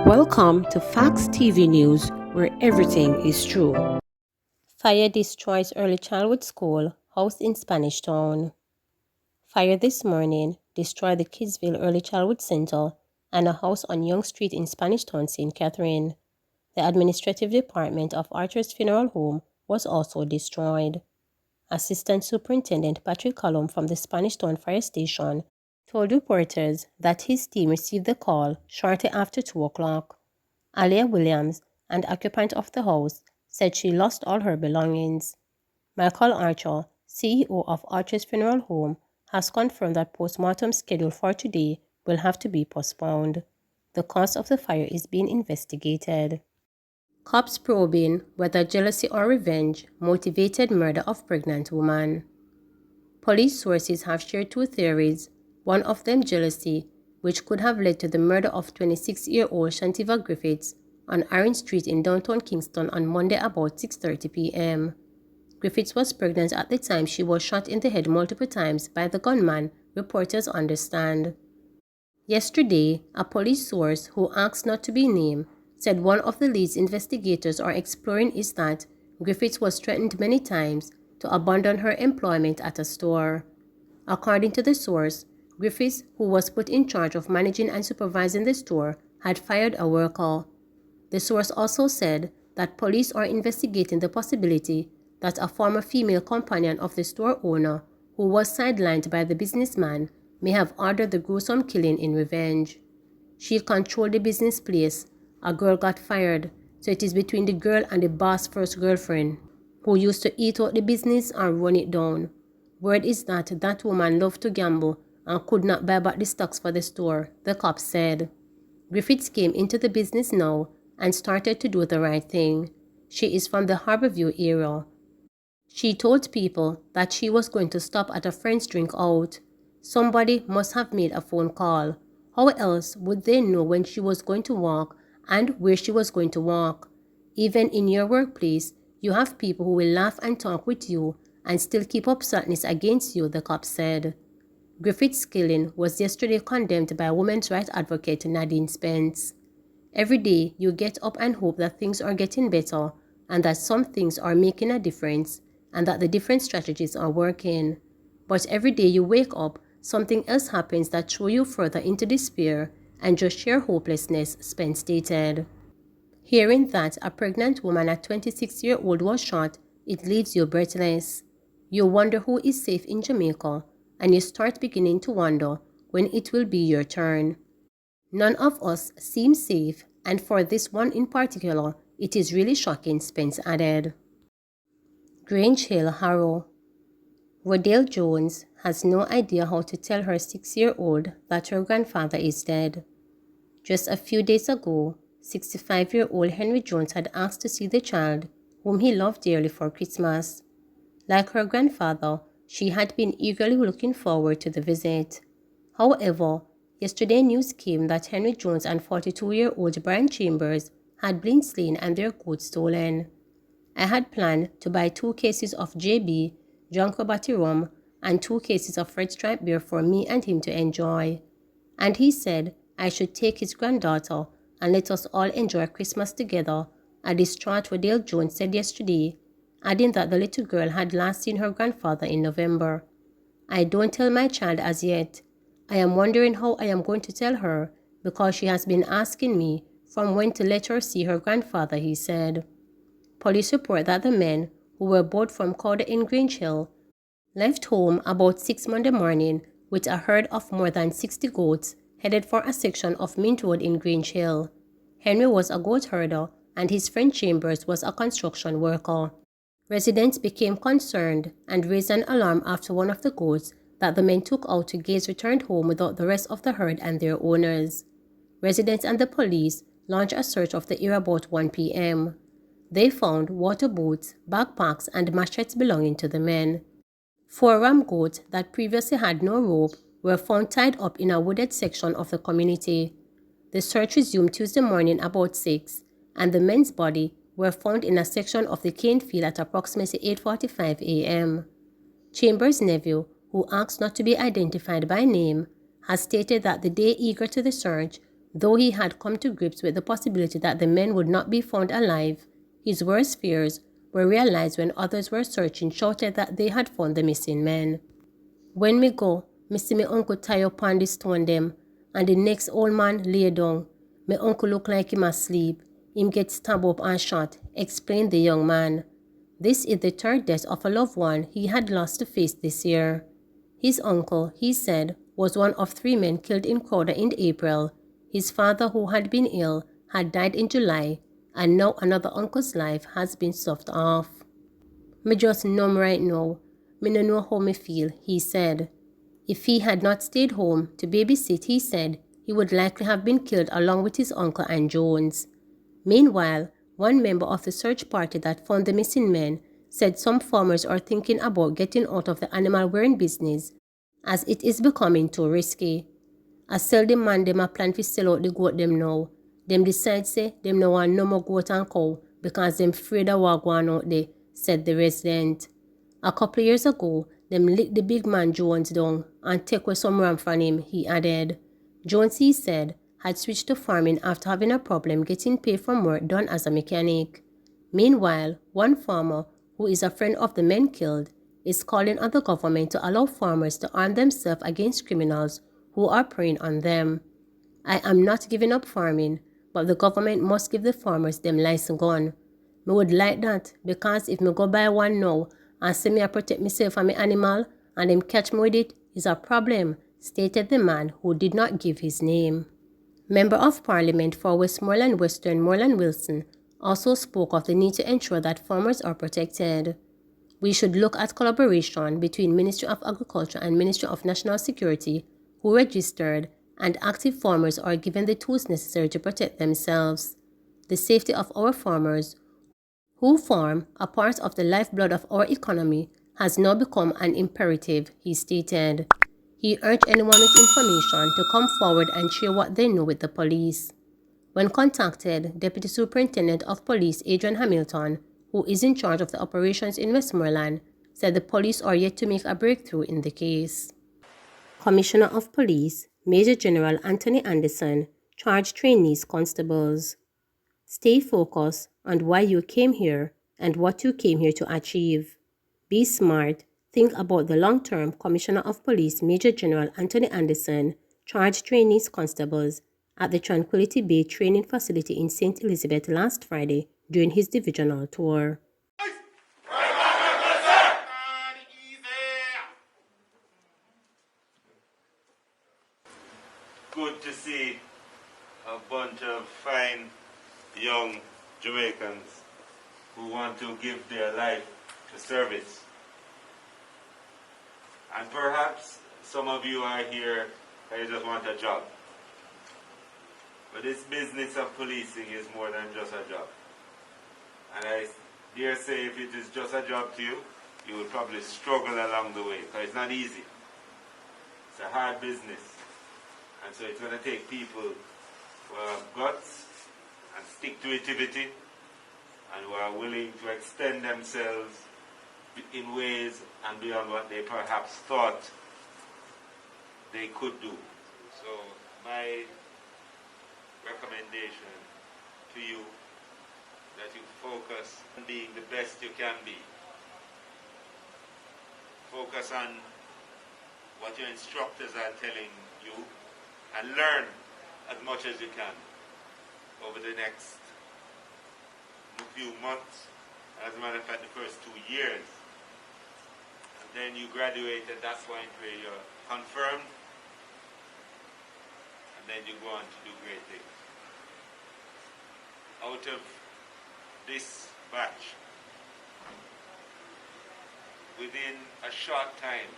Welcome to Facts TV News, where everything is true. Fire destroys early childhood school, house in Spanish Town. Fire this morning destroyed the Kidsville Early Childhood Center and a house on Young Street in Spanish Town, St. Catherine. The administrative department of Archer's Funeral Home was also destroyed. Assistant Superintendent Patrick Cullum from the Spanish Town Fire Station told reporters that his team received the call shortly after 2 o'clock. Alia Williams, an occupant of the house, said she lost all her belongings. Michael Archer, CEO of Archer's Funeral Home, has confirmed that postmortem scheduled for today will have to be postponed. The cause of the fire is being investigated. Cops probing whether jealousy or revenge motivated murder of pregnant woman. Police sources have shared two theories, one of them jealousy, which could have led to the murder of 26-year-old Shantiva Griffiths on Orange Street in downtown Kingston on Monday about 6:30 p.m. Griffiths was pregnant at the time she was shot in the head multiple times by the gunman, reporters understand. Yesterday, a police source who asked not to be named said one of the leads investigators are exploring is that Griffiths was threatened many times to abandon her employment at a store. According to the source, Griffiths, who was put in charge of managing and supervising the store, had fired a worker. The source also said that police are investigating the possibility that a former female companion of the store owner, who was sidelined by the businessman, may have ordered the gruesome killing in revenge. She controlled the business place. A girl got fired, so it is between the girl and the boss' first girlfriend, who used to eat out the business and run it down. Word is that woman loved to gamble and could not buy back the stocks for the store, the cops said. Griffiths came into the business now and started to do the right thing. She is from the Harborview area. She told people that she was going to stop at a friend's drink out. Somebody must have made a phone call. How else would they know when she was going to walk and where she was going to walk? Even in your workplace, you have people who will laugh and talk with you and still keep up sadness against you, the cops said. Griffith's killing was yesterday condemned by women's rights advocate Nadine Spence. Every day you get up and hope that things are getting better and that some things are making a difference and that the different strategies are working. But every day you wake up, something else happens that throws you further into despair and just sheer hopelessness, Spence stated. Hearing that a pregnant woman at 26-year-old was shot, it leaves you breathless. You wonder who is safe in Jamaica, and you start beginning to wonder when it will be your turn. None of us seem safe, and for this one in particular, it is really shocking, Spence added. Grange Hill Harrow. Rodale Jones has no idea how to tell her 6-year-old that her grandfather is dead. Just a few days ago, 65-year-old Henry Jones had asked to see the child, whom he loved dearly, for Christmas. Like her grandfather, she had been eagerly looking forward to the visit. However, yesterday news came that Henry Jones and 42-year-old Brian Chambers had been slain and their goods stolen. I had planned to buy 2 cases of JB, Junker Batty rum, and 2 cases of Red Stripe beer for me and him to enjoy. And he said I should take his granddaughter and let us all enjoy Christmas together, a distraught Rodale Jones said yesterday, adding that the little girl had last seen her grandfather in November. I don't tell my child as yet. I am wondering how I am going to tell her because she has been asking me from when to let her see her grandfather, he said. Police report that the men, who were both from Cowder in Grange Hill, left home about 6 Monday morning with a herd of more than 60 goats headed for a section of Mint Road in Grange Hill. Henry was a goat herder and his friend Chambers was a construction worker. Residents became concerned and raised an alarm after one of the goats that the men took out to gaze returned home without the rest of the herd and their owners. Residents and the police launched a search of the area about 1 p.m. They found water boots, backpacks, and machetes belonging to the men. 4 ram goats that previously had no rope were found tied up in a wooded section of the community. The search resumed Tuesday morning about 6, and the men's body were found in a section of the cane field at approximately 8:45 a.m. Chambers' nephew, who asked not to be identified by name, has stated that the day eager to the search, Though he had come to grips with the possibility that the men would not be found alive, his worst fears were realized when others were searching shouted that they had found the missing men. When me go, me see me uncle tie up on the stone them, and the next old man lay down. Me uncle look like him asleep. Him get stabbed up and shot, explained the young man. This is the third death of a loved one he had lost to face this year. His uncle, he said, was one of 3 men killed in Crowder in April. His father, who had been ill, had died in July, and now another uncle's life has been snuffed off. Me just numb right now. Me no know how me feel, he said. If he had not stayed home to babysit, he said, he would likely have been killed along with his uncle and Jones. Meanwhile, one member of the search party that found the missing men said some farmers are thinking about getting out of the animal rearing business as it is becoming too risky. As sell the man dem a plan to sell out the goat them now. Dem decide say dem no want no more goat and cow because dem afraid of what going out there, said the resident. A couple years ago, them licked the big man Jones down and take away some ram from him, he added. Jones, he said, had switched to farming after having a problem getting paid from work done as a mechanic. Meanwhile, one farmer, who is a friend of the men killed, is calling on the government to allow farmers to arm themselves against criminals who are preying on them. I am not giving up farming, but the government must give the farmers them license gun. Me would like that because if me go buy one now and say me I protect myself and my animal and them catch me with it is a problem, stated the man who did not give his name. Member of Parliament for Westmoreland Western Moreland Wilson also spoke of the need to ensure that farmers are protected. We should look at collaboration between Ministry of Agriculture and Ministry of National Security, who registered and active farmers are given the tools necessary to protect themselves. The safety of our farmers, who form a part of the lifeblood of our economy, has now become an imperative, he stated. He urged anyone with information to come forward and share what they know with the police. When contacted, Deputy Superintendent of Police Adrian Hamilton, who is in charge of the operations in Westmoreland, said the police are yet to make a breakthrough in the case. Commissioner of Police, Major General Anthony Anderson, charged trainees constables. Stay focused on why you came here and what you came here to achieve. Be smart. Think about the long term. Commissioner of Police Major General Anthony Anderson charged trainees constables at the Tranquility Bay training facility in St. Elizabeth last Friday during his divisional tour. Good to see a bunch of fine young Jamaicans who want to give their life to service. And perhaps some of you are here and you just want a job. But this business of policing is more than just a job. And I dare say if it is just a job to you, you will probably struggle along the way because it's not easy. It's a hard business. And so it's going to take people who have guts and stick-to-itivity and who are willing to extend themselves in ways and beyond what they perhaps thought they could do. So my recommendation to you that you focus on being the best you can be. Focus on what your instructors are telling you and learn as much as you can over the next few months, as a matter of fact the first 2 years. And then you graduate at that point where you're confirmed, and then you go on to do great things. Out of this batch, within a short time,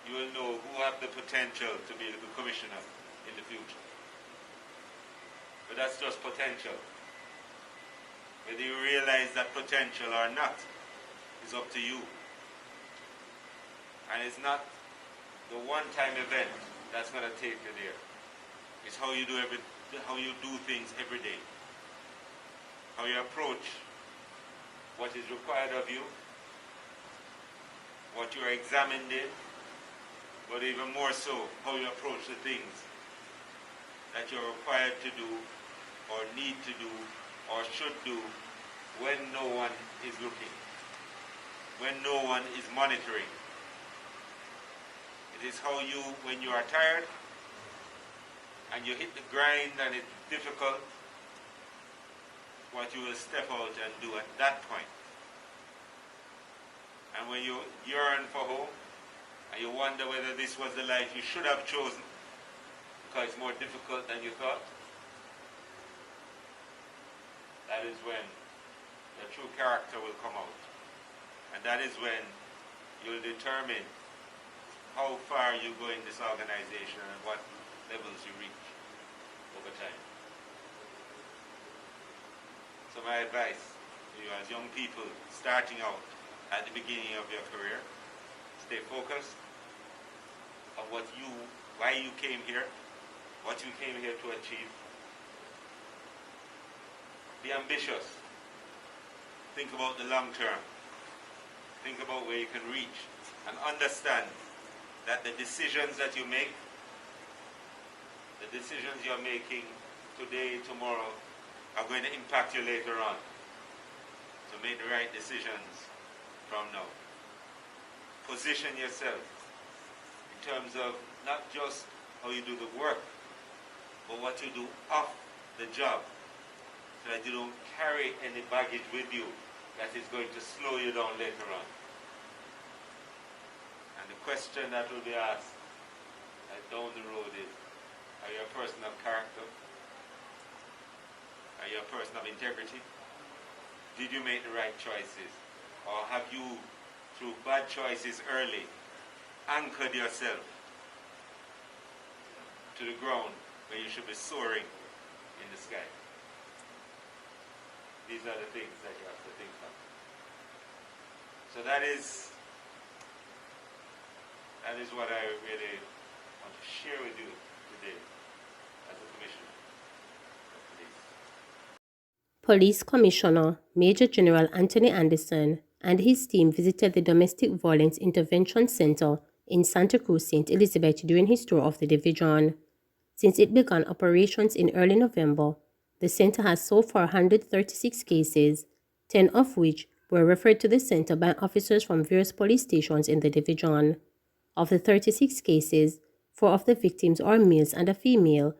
you will know who have the potential to be the commissioner in the future. But that's just potential. Whether you realize that potential or not is up to you. And it's not the one-time event that's going to take you there. It's how you do things every day. How you approach what is required of you, what you are examined in, but even more so, how you approach the things that you're required to do, or need to do, or should do when no one is looking, when no one is monitoring. It is how you, when you are tired and you hit the grind and it's difficult, what you will step out and do at that point. And when you yearn for home and you wonder whether this was the life you should have chosen because it's more difficult than you thought, that is when the true character will come out. And that is when you'll determine how far you go in this organization and what levels you reach over time. So my advice to you as young people starting out at the beginning of your career, stay focused on why you came here, what you came here to achieve. Be ambitious. Think about the long term. Think about where you can reach, and understand that the decisions that you make, the decisions you're making today, tomorrow, are going to impact you later on. So make the right decisions from now. Position yourself in terms of not just how you do the work, but what you do off the job, so that you don't carry any baggage with you that is going to slow you down later on. And the question that will be asked down the road is, are you a person of character? Are you a person of integrity? Did you make the right choices? Or have you, through bad choices early, anchored yourself to the ground where you should be soaring in the sky? These are the things that you have to think of. So that is what I really want to share with you today as a commissioner of police. Police Commissioner Major General Anthony Anderson and his team visited the Domestic Violence Intervention Center in Santa Cruz, St. Elizabeth during his tour of the division. Since it began operations in early November, the center has so far 136 cases, 10 of which were referred to the center by officers from various police stations in the division. Of the 36 cases, 4 of the victims are males and a female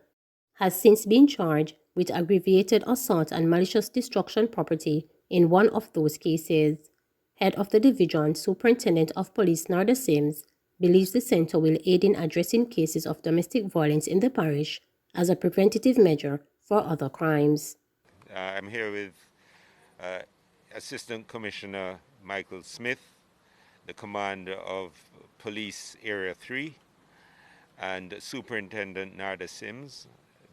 has since been charged with aggravated assault and malicious destruction of property in one of those cases. Head of the division, Superintendent of Police Narda Sims, believes the center will aid in addressing cases of domestic violence in the parish as a preventative measure for other crimes. I'm here with Assistant Commissioner Michael Smith, the Commander of Police Area 3, and Superintendent Narda Sims,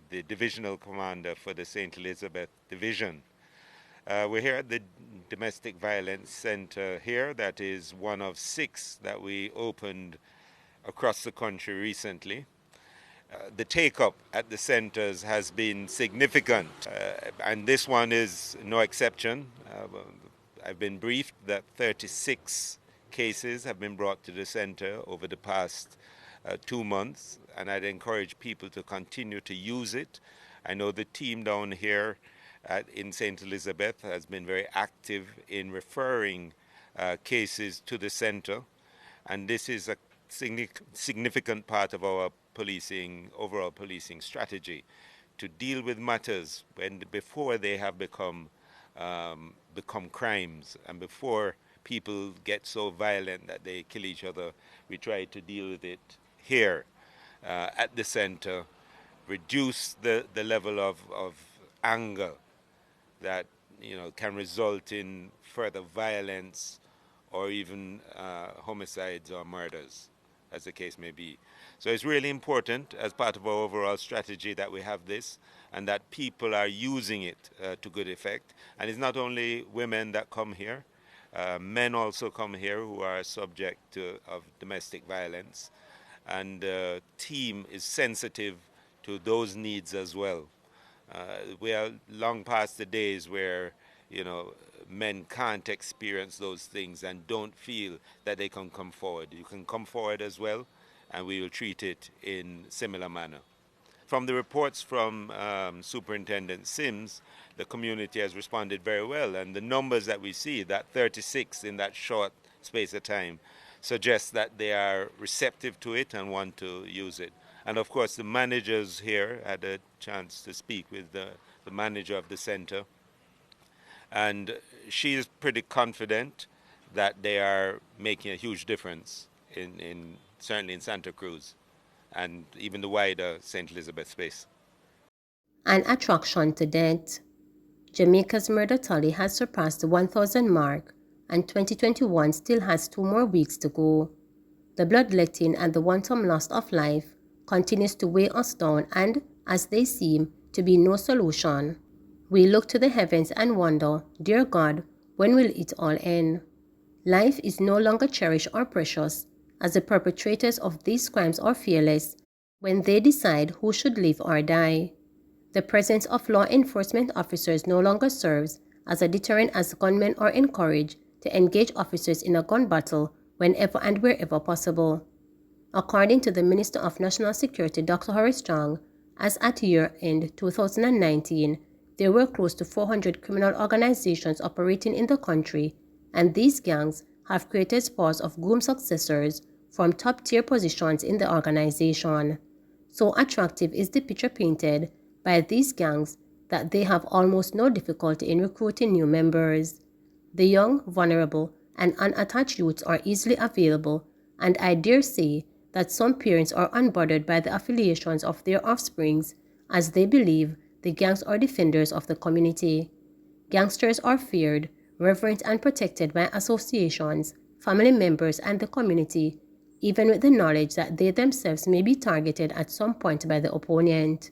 the Divisional Commander for the St. Elizabeth Division. We're here at the Domestic Violence Center here. That is one of 6 that we opened across the country recently. The take-up at the centers has been significant, and this one is no exception. I've been briefed that 36 cases have been brought to the center over the past 2 months, and I'd encourage people to continue to use it. I know the team down here in St. Elizabeth has been very active in referring cases to the center, and this is a significant part of our overall policing strategy, to deal with matters before they have become crimes, and before people get so violent that they kill each other. We try to deal with it here at the center, reduce the level of anger that can result in further violence or even homicides or murders, as the case may be. So it's really important as part of our overall strategy that we have this, and that people are using it to good effect. And it's not only women that come here, men also come here who are subject of domestic violence, and the team is sensitive to those needs as well. We are long past the days where men can't experience those things and don't feel that they can come forward. You can come forward as well, and we will treat it in similar manner. From the reports from Superintendent Sims, the community has responded very well, and the numbers that we see, that 36 in that short space of time, suggests that they are receptive to it and want to use it. And of course, the managers here had a chance to speak with the manager of the center, and she is pretty confident that they are making a huge difference in certainly in Santa Cruz and even the wider St. Elizabeth space. An attraction to date. Jamaica's murder tally has surpassed the 1,000 mark, and 2021 still has 2 more weeks to go. The bloodletting and the wanton loss of life continues to weigh us down, and, as they seem to be no solution, we look to the heavens and wonder, dear God, when will it all end? Life is no longer cherished or precious, as the perpetrators of these crimes are fearless when they decide who should live or die. The presence of law enforcement officers no longer serves as a deterrent, as gunmen are encouraged to engage officers in a gun battle whenever and wherever possible. According to the Minister of National Security, Dr. Horace Strong, as at year-end 2019, there were close to 400 criminal organizations operating in the country, and these gangs have created scores of groom successors from top-tier positions in the organization. So attractive is the picture painted by these gangs that they have almost no difficulty in recruiting new members. The young, vulnerable, and unattached youths are easily available, and I dare say that some parents are unbothered by the affiliations of their offsprings, as they believe the gangs are defenders of the community. Gangsters are feared, reverenced, and protected by associations, family members, and the community, even with the knowledge that they themselves may be targeted at some point by the opponent.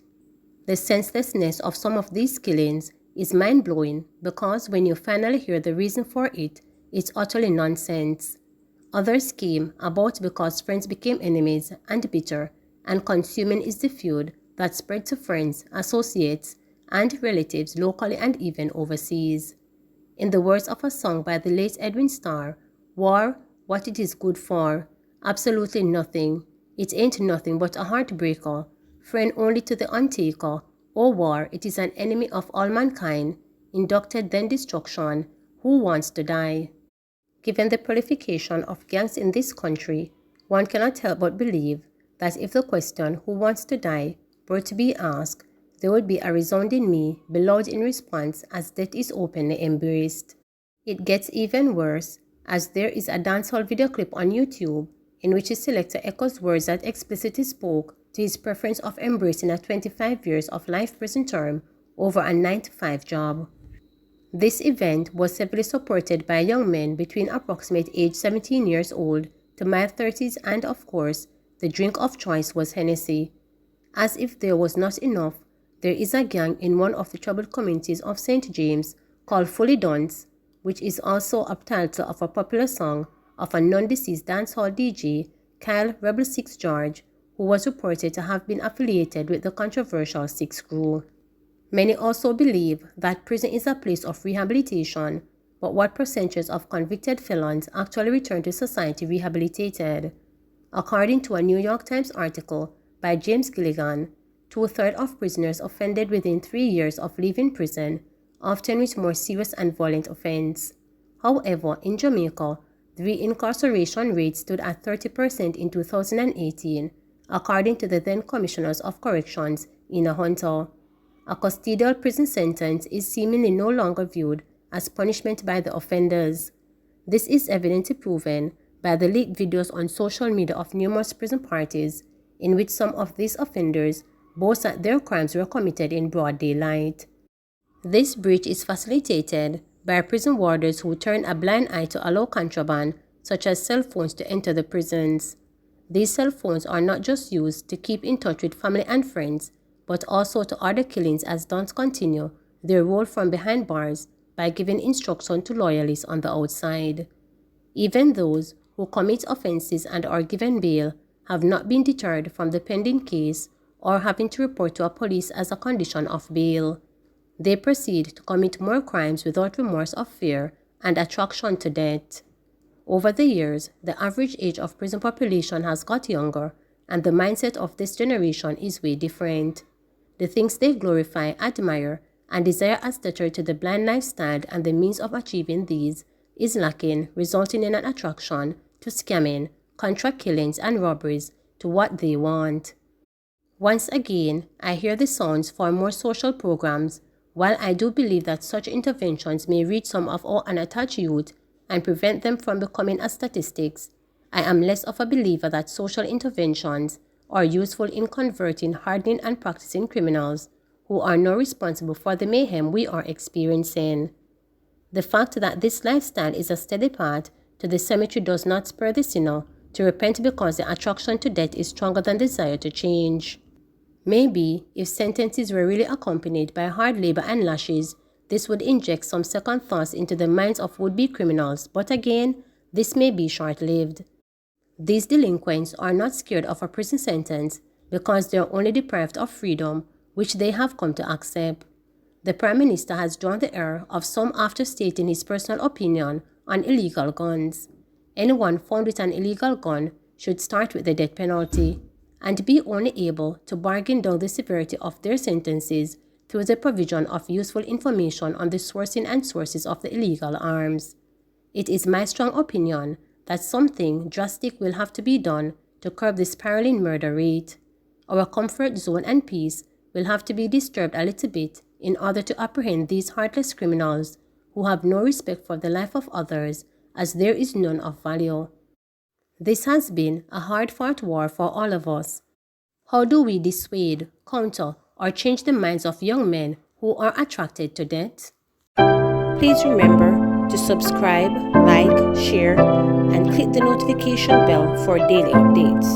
The senselessness of some of these killings is mind-blowing, because when you finally hear the reason for it, it's utterly nonsense. Others came about because friends became enemies and bitter, and consuming is the feud that spread to friends, associates, and relatives locally and even overseas. In the words of a song by the late Edwin Starr, war, what it is good for? Absolutely nothing. It ain't nothing but a heartbreaker, friend only to the untaker. O war, it is an enemy of all mankind, inducted then destruction. Who wants to die? Given the proliferation of gangs in this country, one cannot help but believe that if the question, who wants to die, were to be asked, there would be a resounding me beloud in response, as death is openly embraced. It gets even worse, as there is a dancehall video clip on YouTube in which a selector echoes words that explicitly spoke to his preference of embracing a 25 years of life prison term over a 9-to-5 job. This event was heavily supported by young men between approximate age 17 years old to mid-30s, and of course, the drink of choice was Hennessy. As if there was not enough, there is a gang in one of the troubled communities of St. James called Fully Duns, which is also a title of a popular song of a non-deceased dancehall DJ, Kyle Rebel 6 George, who was reported to have been affiliated with the controversial Six Crew. Many also believe that prison is a place of rehabilitation, but what percentage of convicted felons actually return to society rehabilitated? According to a New York Times article by James Gilligan, 2/3 of prisoners offended within 3 years of leaving prison, often with more serious and violent offense. However, in Jamaica, the reincarceration rate stood at 30% in 2018, according to the then Commissioners of Corrections, Ina Hunter. A custodial prison sentence is seemingly no longer viewed as punishment by the offenders. This is evidently proven by the leaked videos on social media of numerous prison parties in which some of these offenders boast that their crimes were committed in broad daylight. This breach is facilitated by prison warders who turn a blind eye to allow contraband, such as cell phones, to enter the prisons. These cell phones are not just used to keep in touch with family and friends, but also to order killings, as dons continue their role from behind bars by giving instruction to loyalists on the outside. Even those who commit offenses and are given bail have not been deterred from the pending case or having to report to a police as a condition of bail. They proceed to commit more crimes without remorse of fear and attraction to death. Over the years, the average age of prison population has got younger, and the mindset of this generation is way different. The things they glorify, admire, and desire as tethered to the blind lifestyle and the means of achieving these is lacking, resulting in an attraction to scamming, contract killings, and robberies to what they want. Once again, I hear the sounds for more social programs. While I do believe that such interventions may reach some of our unattached youth and prevent them from becoming as statistics, I am less of a believer that social interventions are useful in converting hardened and practicing criminals who are now responsible for the mayhem we are experiencing. The fact that this lifestyle is a steady path to the cemetery does not spur the sinner to repent because the attraction to death is stronger than the desire to change. Maybe, if sentences were really accompanied by hard labor and lashes, this would inject some second thoughts into the minds of would-be criminals, but again, this may be short-lived. These delinquents are not scared of a prison sentence because they are only deprived of freedom, which they have come to accept. The Prime Minister has drawn the air of some after stating his personal opinion on illegal guns. Anyone found with an illegal gun should start with the death penalty and be only able to bargain down the severity of their sentences through the provision of useful information on the sourcing and sources of the illegal arms. It is my strong opinion that something drastic will have to be done to curb the spiraling murder rate. Our comfort zone and peace will have to be disturbed a little bit in order to apprehend these heartless criminals who have no respect for the life of others, as there is none of value. This has been a hard-fought war for all of us. How do we dissuade, counter, or change the minds of young men who are attracted to death? Please remember to subscribe, like, share, and click the notification bell for daily updates.